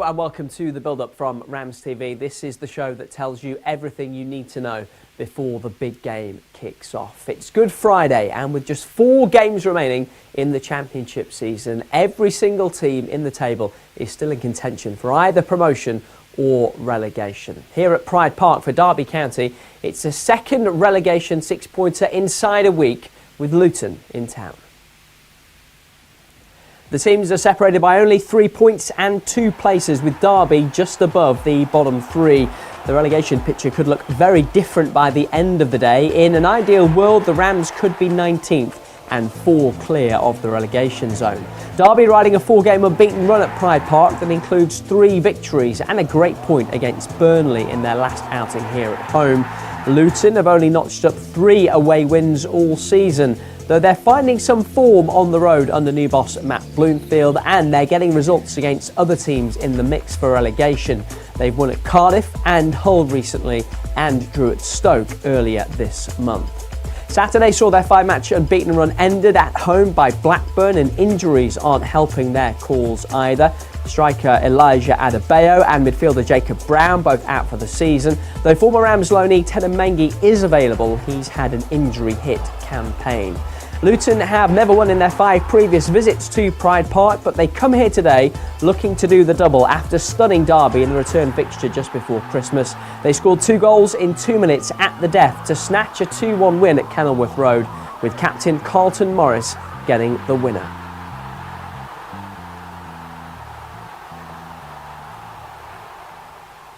and welcome to the build-up from RamsTV. This is the show that tells you everything you need to know before the big game kicks off. It's Good Friday, and with just 4 games remaining in the championship season, every single team in the table is still in contention for either promotion or relegation. Here at Pride Park for Derby County, it's a second relegation 6-pointer inside a week with Luton in town. The teams are separated by only 3 points and 2 places, with Derby just above the bottom 3. The relegation picture could look very different by the end of the day. In an ideal world, the Rams could be 19th and 4 clear of the relegation zone. Derby riding a 4-game unbeaten run at Pride Park that includes 3 victories and a great point against Burnley in their last outing here at home. Luton have only notched up 3 away wins all season, though they're finding some form on the road under new boss Matt Bloomfield, and they're getting results against other teams in the mix for relegation. They've won at Cardiff and Hull recently and drew at Stoke earlier this month. Saturday saw their 5-match unbeaten run ended at home by Blackburn, and injuries aren't helping their cause either. Striker Elijah Adebayo and midfielder Jacob Brown both out for the season, though former Rams loanee Teden Mengi is available. He's had an injury-hit campaign. Luton have never won in their 5 previous visits to Pride Park, but they come here today looking to do the double after stunning Derby in the return fixture just before Christmas. They scored 2 goals in 2 minutes at the death to snatch a 2-1 win at Kenilworth Road, with captain Carlton Morris getting the winner.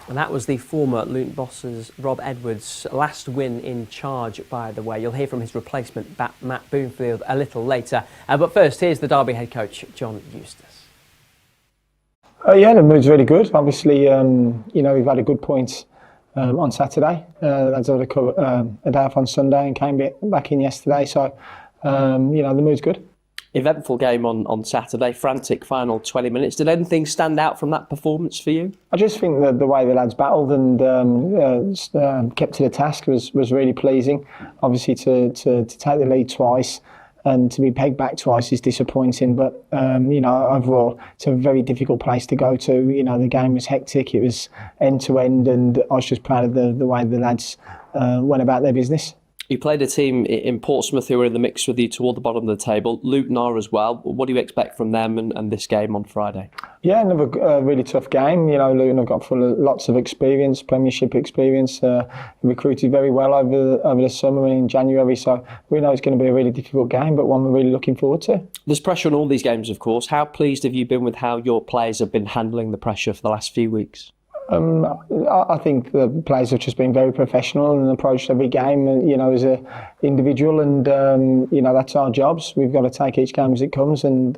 And that was the former Luton boss's Rob Edwards' last win in charge, by the way. You'll hear from his replacement, Matt Bloomfield, a little later. But first, here's the Derby head coach, John Eustace. Yeah, the mood's really good. Obviously, we've had a good point on Saturday. Lads had a day off on Sunday and came back in yesterday. So, the mood's good. Eventful game on Saturday, frantic final 20 minutes. Did anything stand out from that performance for you? I just think that the way the lads battled and kept to the task was really pleasing. Obviously, to take the lead twice and to be pegged back twice is disappointing. But, overall, it's a very difficult place to go to. The game was hectic. It was end to end, and I was just proud of the way the lads went about their business. You played a team in Portsmouth who were in the mix with you toward the bottom of the table. Luton are as well. What do you expect from them and this game on Friday? Yeah, another really tough game. Luton have got full of lots of experience, Premiership experience. Recruited very well over the summer and in January. So we know it's going to be a really difficult game, but one we're really looking forward to. There's pressure on all these games, of course. How pleased have you been with how your players have been handling the pressure for the last few weeks? I think the players have just been very professional and approached every game, as an individual, and that's our jobs. We've got to take each game as it comes, and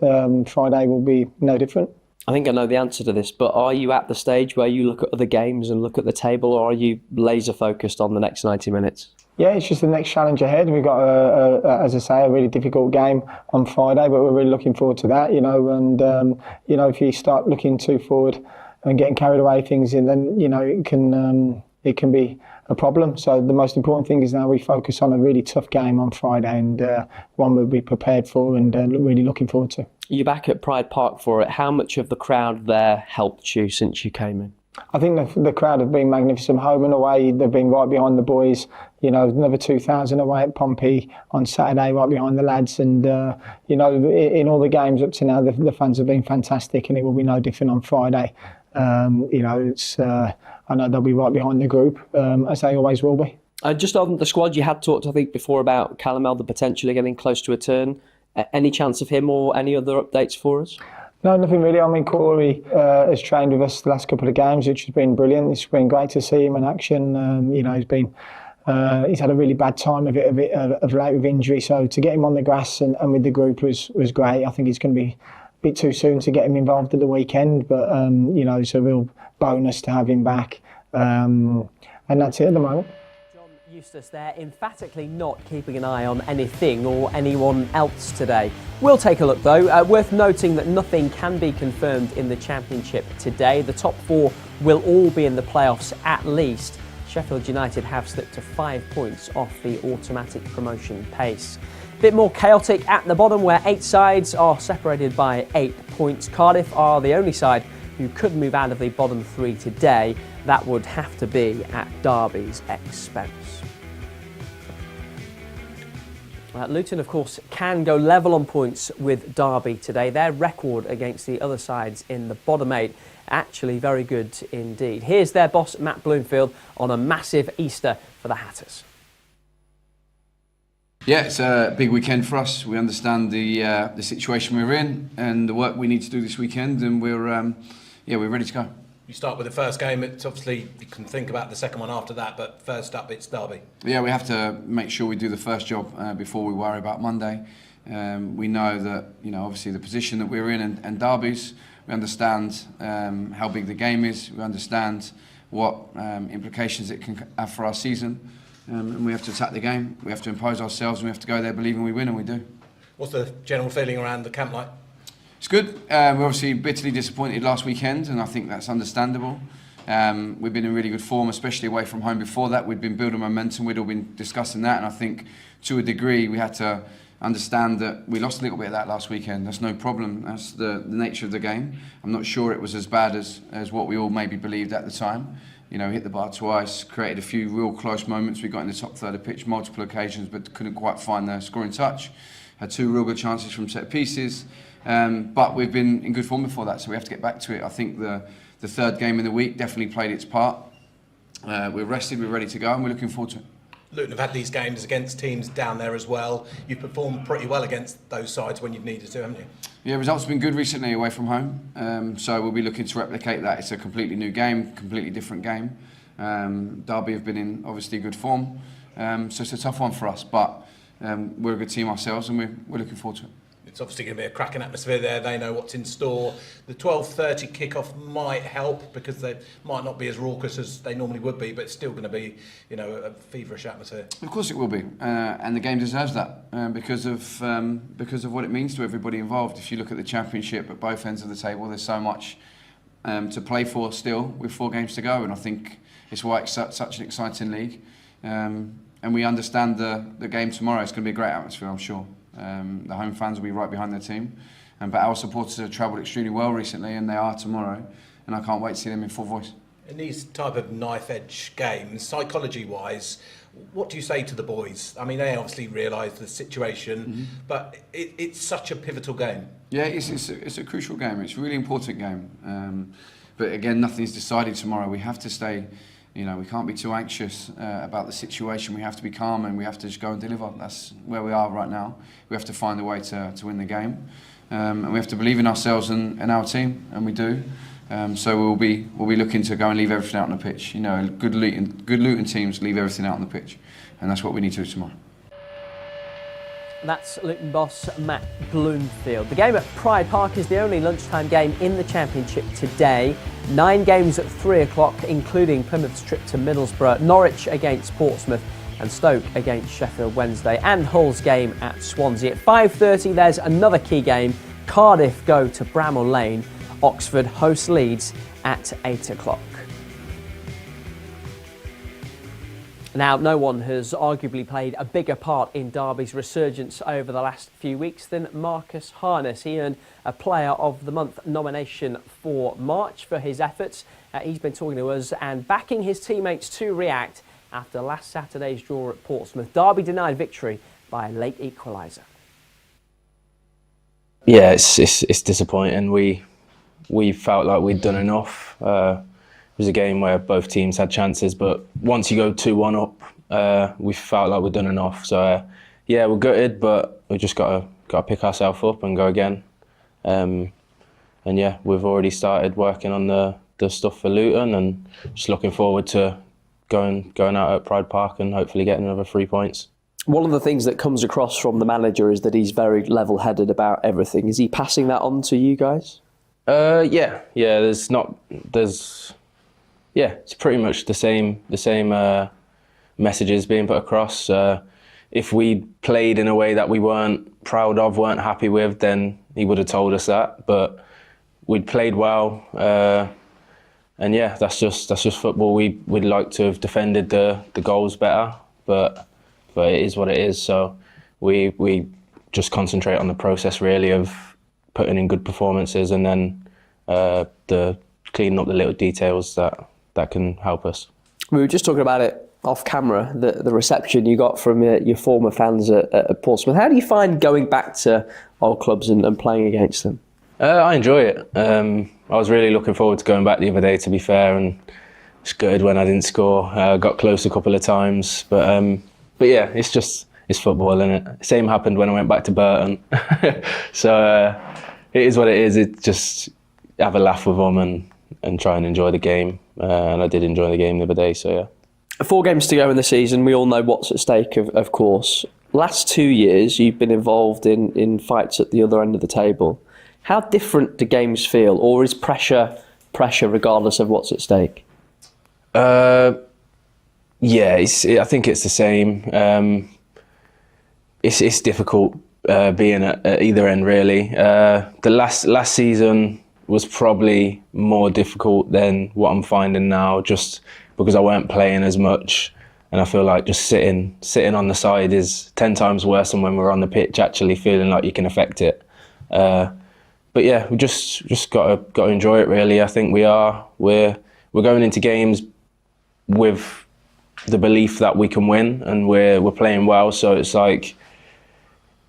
Friday will be no different. I think I know the answer to this, but are you at the stage where you look at other games and look at the table, or are you laser focused on the next 90 minutes? Yeah, it's just the next challenge ahead. We've got, as I say, a really difficult game on Friday, but we're really looking forward to that. If you start looking too forward and getting carried away things, and then it can be a problem. So the most important thing is now we focus on a really tough game on Friday, and one we'll be prepared for and really looking forward to. You're back at Pride Park for it. How much of the crowd there helped you since you came in? I think the crowd have been magnificent, home and away. They've been right behind the boys. Another 2,000 away at Pompey on Saturday, right behind the lads. And, in all the games up to now, the fans have been fantastic, and it will be no different on Friday. I know they'll be right behind the group, as they always will be. Just on the squad, you had talked, I think, before about Callum Elder potentially getting close to a turn. Any chance of him or any other updates for us? No, nothing really. I mean, Corey has trained with us the last couple of games, which has been brilliant. It's been great to see him in action. He's had a really bad time of late with injury, so to get him on the grass and with the group was great. I think it's going to be bit too soon to get him involved at the weekend, but it's a real bonus to have him back, and that's it at the moment. John Eustace there, emphatically not keeping an eye on anything or anyone else today. We'll take a look though. Worth noting that nothing can be confirmed in the Championship today. The top 4 will all be in the playoffs at least. Sheffield United have slipped to 5 points off the automatic promotion pace. Bit more chaotic at the bottom, where 8 sides are separated by 8 points. Cardiff are the only side who could move out of the bottom 3 today, that would have to be at Derby's expense. Luton, of course, can go level on points with Derby today. Their record against the other sides in the bottom 8, actually very good indeed. Here's their boss, Matt Bloomfield, on a massive Easter for the Hatters. Yeah, it's a big weekend for us. We understand the situation we're in and the work we need to do this weekend, and we're ready to go. You start with the first game. It's obviously, you can think about the second one after that, but first up, it's Derby. Yeah, we have to make sure we do the first job before we worry about Monday. We know that, obviously the position that we're in and Derby's, we understand how big the game is. We understand what implications it can have for our season. And we have to attack the game. We have to impose ourselves, and we have to go there believing we win, and we do. What's the general feeling around the camp like? It's good. We're obviously bitterly disappointed last weekend, and I think that's understandable. We've been in really good form, especially away from home before that. We'd been building momentum. We'd all been discussing that, and I think to a degree we had to understand that we lost a little bit of that last weekend. That's no problem. That's the nature of the game. I'm not sure it was as bad as what we all maybe believed at the time. Hit the bar twice, created a few real close moments. We got in the top third of pitch multiple occasions, but couldn't quite find the scoring touch. Had 2 real good chances from set pieces, but we've been in good form before that, so we have to get back to it. I think the third game in the week definitely played its part. We're rested, we're ready to go, and we're looking forward to it. Luton have had these games against teams down there as well. You've performed pretty well against those sides when you've needed to, haven't you? Yeah, results have been good recently away from home, so we'll be looking to replicate that. It's a completely new game, completely different game. Derby have been in obviously good form, so it's a tough one for us, but we're a good team ourselves, and we're looking forward to it. It's obviously going to be a cracking atmosphere there. They know what's in store. The 12:30 kickoff might help because they might not be as raucous as they normally would be, but it's still going to be, a feverish atmosphere. Of course it will be, and the game deserves that because of what it means to everybody involved. If you look at the Championship at both ends of the table, there's so much to play for still with 4 games to go, and I think it's why it's such an exciting league. And we understand the game tomorrow. It's going to be a great atmosphere, I'm sure. The home fans will be right behind their team, but our supporters have travelled extremely well recently, and they are tomorrow, and I can't wait to see them in full voice. In these type of knife-edge games, psychology-wise, what do you say to the boys? I mean, they obviously realise the situation, but it's such a pivotal game. Yeah, it's a crucial game. It's a really important game. But again, nothing's decided tomorrow. We have to stay. We can't be too anxious about the situation. We have to be calm, and we have to just go and deliver. That's where we are right now. We have to find a way to win the game, and we have to believe in ourselves and our team, and we do. So we'll be looking to go and leave everything out on the pitch. Good Luton teams leave everything out on the pitch, and that's what we need to do tomorrow. That's Luton boss Matt Bloomfield. The game at Pride Park is the only lunchtime game in the Championship today. 9 games at 3 o'clock, including Plymouth's trip to Middlesbrough, Norwich against Portsmouth, and Stoke against Sheffield Wednesday, and Hull's game at Swansea. At 5:30, there's another key game. Cardiff go to Bramall Lane. Oxford host Leeds at 8 o'clock. Now, no one has arguably played a bigger part in Derby's resurgence over the last few weeks than Marcus Harness. He earned a Player of the Month nomination for March for his efforts. He's been talking to us and backing his teammates to react after last Saturday's draw at Portsmouth. Derby denied victory by a late equaliser. Yeah, it's disappointing. We felt like we'd done enough. It was a game where both teams had chances, but once you go 2-1 up, we felt like we'd done enough. So yeah, we're gutted, but we just got to pick ourselves up and go again. And yeah, we've already started working on the stuff for Luton, and just looking forward to going out at Pride Park and hopefully getting another 3 points. One of the things that comes across from the manager is that he's very level-headed about everything. Is he passing that on to you guys? Yeah. It's pretty much the same messages being put across. If we played in a way that we weren't proud of, weren't happy with, then he would have told us that. But we'd played well, and yeah, that's just football. We'd like to have defended the goals better, but it is what it is. So we just concentrate on the process really of putting in good performances, and then the cleaning up the little details that can help us. We were just talking about it off camera, the reception you got from your former fans at Portsmouth. How do you find going back to old clubs and playing against them? I enjoy it. I was really looking forward to going back the other day, to be fair, and it's good when I didn't score. Got close a couple of times, but yeah, it's football, isn't it? Same happened when I went back to Burton. So it is what it is. It just have a laugh with them and try and enjoy the game. And I did enjoy the game the other day, so yeah. 4 games to go in the season. We all know what's at stake, of course. Last 2 years, you've been involved in fights at the other end of the table. How different do games feel, or is pressure regardless of what's at stake? Yeah, I think it's the same. It's difficult being at either end, really. The last season was probably more difficult than what I'm finding now, just because I weren't playing as much, and I feel like just sitting on the side is 10 times worse than when we're on the pitch, actually feeling like you can affect it. But yeah, we just got to enjoy it, really. I think we're going into games with the belief that we can win, and we're playing well. So it's like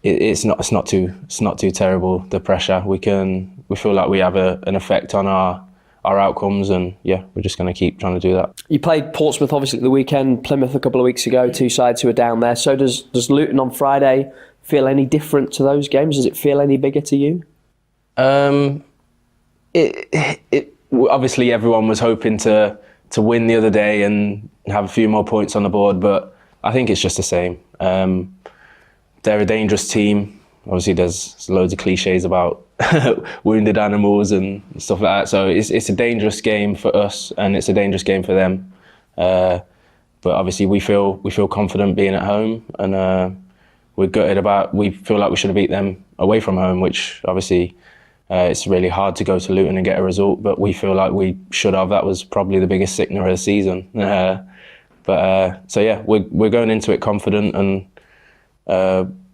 it's not too terrible, the pressure. We feel like we have an effect on our outcomes, and yeah, we're just going to keep trying to do that. You played Portsmouth obviously at the weekend, Plymouth a couple of weeks ago, 2 sides who are down there. So does Luton on Friday feel any different to those games? Does it feel any bigger to you? Obviously everyone was hoping to win the other day and have a few more points on the board, but I think it's just the same. They're a dangerous team. Obviously there's loads of cliches about wounded animals and stuff like that, so it's a dangerous game for us and it's a dangerous game for them. But obviously we feel confident being at home, and we feel like we should have beat them away from home, which obviously it's really hard to go to Luton and get a result, but we feel like we should have. That was probably the biggest sickener of the season. So yeah, we're going into it confident, and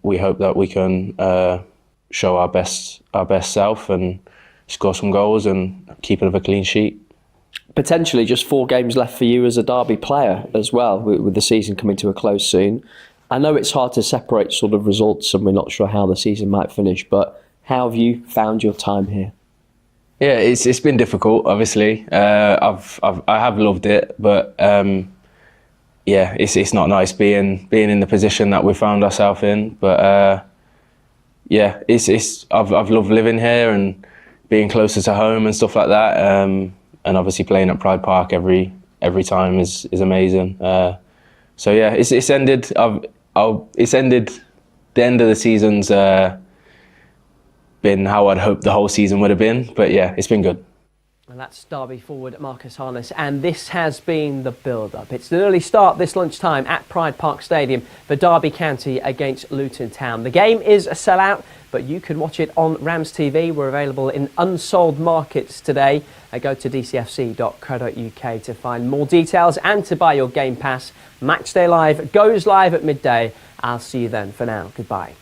we hope that we can show our best self and score some goals and keep it of a clean sheet. Potentially just 4 games left for you as a Derby player as well, with the season coming to a close soon. I know it's hard to separate sort of results, and we're not sure how the season might finish, but how have you found your time here? Yeah, it's been difficult, obviously. I have loved it, but yeah, it's not nice being in the position that we found ourselves in. But yeah, I've loved living here and being closer to home and stuff like that. And obviously playing at Pride Park every time is amazing. So yeah, it's ended. It's ended. The end of the season's been how I'd hoped the whole season would have been. But yeah, it's been good. And that's Derby forward Marcus Harness, and this has been the build-up. It's an early start this lunchtime at Pride Park Stadium for Derby County against Luton Town. The game is a sellout, but you can watch it on RamsTV. We're available in Unsold Markets today. Go to dcfc.co.uk to find more details and to buy your Game Pass. Matchday Live goes live at midday. I'll see you then. For now, goodbye.